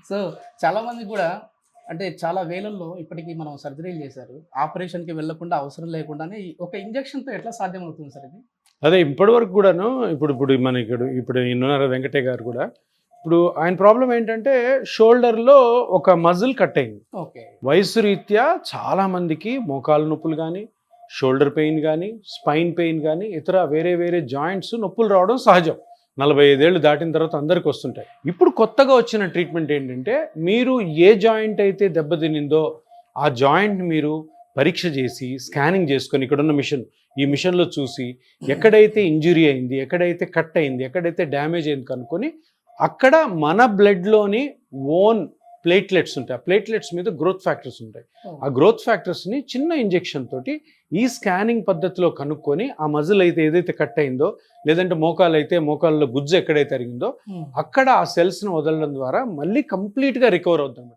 So చాలా మంది కూడా అంటే చాలా వేలల్లో ఇప్పటికీ మనం సర్జరీలు చేశారు. ఆపరేషన్‌కి వెళ్ళకుండా అవసరం లేకుండానే ఈ ఒక ఇంజెక్షన్‌తో ఎట్లా సాధ్యమవుతుంది సార్ ఇది? అదే ఇప్పటివరకు కూడాను ఇప్పుడు మన ఇప్పుడు ఈయనున్నారు వెంకటయ్య గారు కూడా. ఇప్పుడు ఆయన ప్రాబ్లం ఏంటంటే షోల్డర్‌లో ఒక మజిల్ కట్ అయింది. ఓకే. వయసు రీత్యా చాలా మందికి మోకాలు నొప్పులు గానీ, షోల్డర్ పెయిన్ గానీ, స్పైన్ పెయిన్ గానీ, ఇతర వేరే వేరే జాయింట్స్ నొప్పులు రావడం సహజం. 45 ఏళ్ళు దాటిన తర్వాత అందరికి వస్తుంటాయి. ఇప్పుడు కొత్తగా వచ్చిన ట్రీట్మెంట్ ఏంటంటే, మీరు ఏ జాయింట్ అయితే దెబ్బతినిందో ఆ జాయింట్ మీరు పరీక్ష చేసి స్కానింగ్ చేసుకొని ఇక్కడున్న మిషన్, ఈ మిషన్లో చూసి ఎక్కడైతే ఇంజురీ అయింది, ఎక్కడైతే కట్ అయింది, ఎక్కడైతే డ్యామేజ్ అయింది కనుక్కొని అక్కడ మన బ్లడ్లోని ఓన్ ప్లేట్లెట్స్ ఉంటాయి. ఆ ప్లేట్లెట్స్ మీద గ్రోత్ ఫ్యాక్టర్స్ ఉంటాయి. ఆ గ్రోత్ ఫ్యాక్టర్స్ని చిన్న ఇంజెక్షన్ తోటి ఈ స్కానింగ్ పద్ధతిలో కనుక్కొని ఆ మజిల్ అయితే ఏదైతే కట్ అయిందో, లేదంటే మోకాలు అయితే మోకాల్లో గుజ్జు ఎక్కడైతే అరిగిందో అక్కడ ఆ సెల్స్ని వదలడం ద్వారా మళ్ళీ కంప్లీట్గా రికవర్ అవుతుంది.